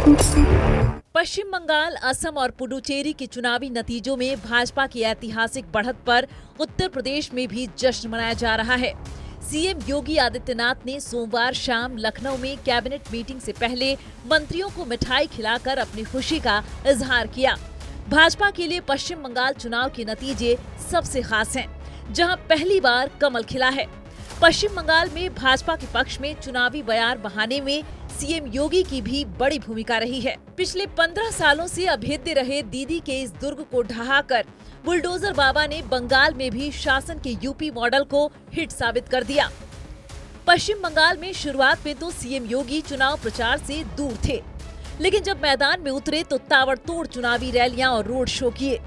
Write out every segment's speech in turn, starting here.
पश्चिम बंगाल, असम और पुडुचेरी के चुनावी नतीजों में भाजपा की ऐतिहासिक बढ़त पर उत्तर प्रदेश में भी जश्न मनाया जा रहा है। सीएम योगी आदित्यनाथ ने सोमवार शाम लखनऊ में कैबिनेट मीटिंग से पहले मंत्रियों को मिठाई खिलाकर अपनी खुशी का इजहार किया। भाजपा के लिए पश्चिम बंगाल चुनाव के नतीजे सबसे खास हैं, जहां पहली बार कमल खिला है। पश्चिम बंगाल में भाजपा के पक्ष में चुनावी बयार बहाने में सीएम योगी की भी बड़ी भूमिका रही है। पिछले 15 सालों से अभेद्य रहे दीदी के इस दुर्ग को ढहाकर बुलडोजर बाबा ने बंगाल में भी शासन के यूपी मॉडल को हिट साबित कर दिया। पश्चिम बंगाल में शुरुआत में तो सीएम योगी चुनाव प्रचार से दूर थे, लेकिन जब मैदान में उतरे तो ताबड़तोड़ चुनावी रैलियां और रोड शो किए।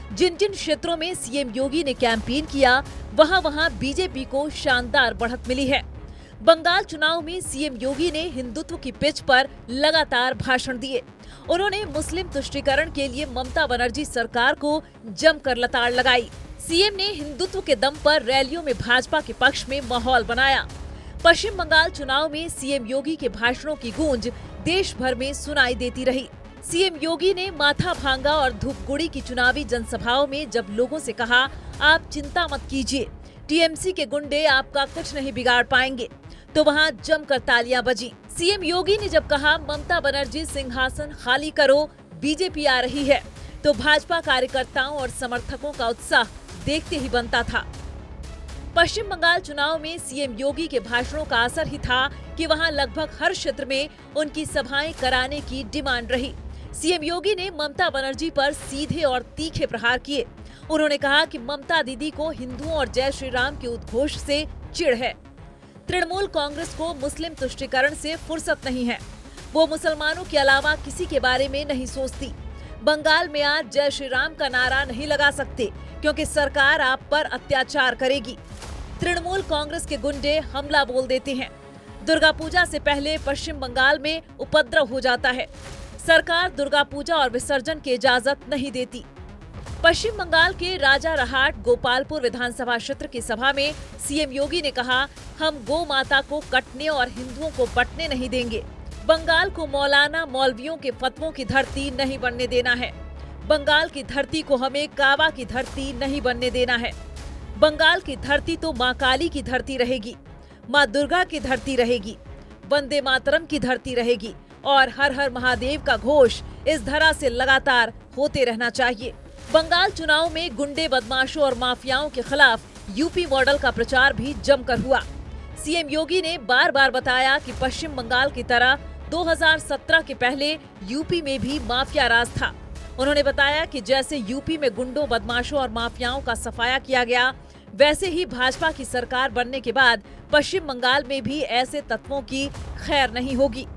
जिन जिन क्षेत्रों में सीएम योगी ने कैंपेन किया, वहां बीजेपी को शानदार बढ़त मिली है। बंगाल चुनाव में सीएम योगी ने हिंदुत्व की पिच पर लगातार भाषण दिए। उन्होंने मुस्लिम तुष्टीकरण के लिए ममता बनर्जी सरकार को जमकर लताड़ लगाई। सीएम ने हिंदुत्व के दम पर रैलियों में भाजपा के पक्ष में माहौल बनाया। पश्चिम बंगाल चुनाव में सीएम योगी के भाषणों की गूंज देश भर में सुनाई देती रही। सीएम योगी ने माथा भांगा और धूपगुड़ी की चुनावी जनसभाओं में जब लोगों से कहा, आप चिंता मत कीजिए, टीएमसी के गुंडे आपका कुछ नहीं बिगाड़ पाएंगे, तो वहां जमकर तालियां बजी। सीएम योगी ने जब कहा, ममता बनर्जी सिंहासन खाली करो, बीजेपी आ रही है, तो भाजपा कार्यकर्ताओं और समर्थकों का उत्साह देखते ही बनता था। पश्चिम बंगाल चुनाव में सीएम योगी के भाषणों का असर ही था कि वहां लगभग हर क्षेत्र में उनकी सभाएं कराने की डिमांड रही। सीएम योगी ने ममता बनर्जी पर सीधे और तीखे प्रहार किए। उन्होंने कहा कि ममता दीदी को हिंदुओं और जय श्री राम के उद्घोष से चिढ़ है। तृणमूल कांग्रेस को मुस्लिम तुष्टीकरण से फुर्सत नहीं है। वो मुसलमानों के अलावा किसी के बारे में नहीं सोचती। बंगाल में आज जय श्री राम का नारा नहीं लगा सकते, क्योंकि सरकार आप पर अत्याचार करेगी। तृणमूल कांग्रेस के गुंडे हमला बोल देते हैं। दुर्गा पूजा से पहले पश्चिम बंगाल में उपद्रव हो जाता है। सरकार दुर्गा पूजा और विसर्जन की इजाजत नहीं देती। पश्चिम बंगाल के राजा रहाट गोपालपुर विधानसभा क्षेत्र की सभा में सीएम योगी ने कहा, हम गौ माता को कटने और हिंदुओं को बंटने नहीं देंगे। बंगाल को मौलाना मौलवियों के फतवों की धरती नहीं बनने देना है। बंगाल की धरती को हमें काबा की धरती नहीं बनने देना है। बंगाल की धरती तो माँ काली की धरती रहेगी, माँ दुर्गा की धरती रहेगी, वंदे मातरम की धरती रहेगी और हर हर महादेव का घोष इस धरा से लगातार होते रहना चाहिए। बंगाल चुनाव में गुंडे, बदमाशों और माफियाओं के खिलाफ यूपी मॉडल का प्रचार भी जमकर हुआ। सीएम योगी ने बार बार बताया कि पश्चिम बंगाल की तरह 2017 के पहले यूपी में भी माफिया राज था। उन्होंने बताया कि जैसे यूपी में गुंडों, बदमाशों और माफियाओं का सफाया किया गया, वैसे ही भाजपा की सरकार बनने के बाद पश्चिम बंगाल में भी ऐसे तत्वों की खैर नहीं होगी।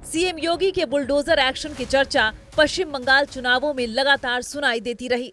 सीएम योगी के बुलडोजर एक्शन की चर्चा पश्चिम बंगाल चुनावों में लगातार सुनाई देती रही।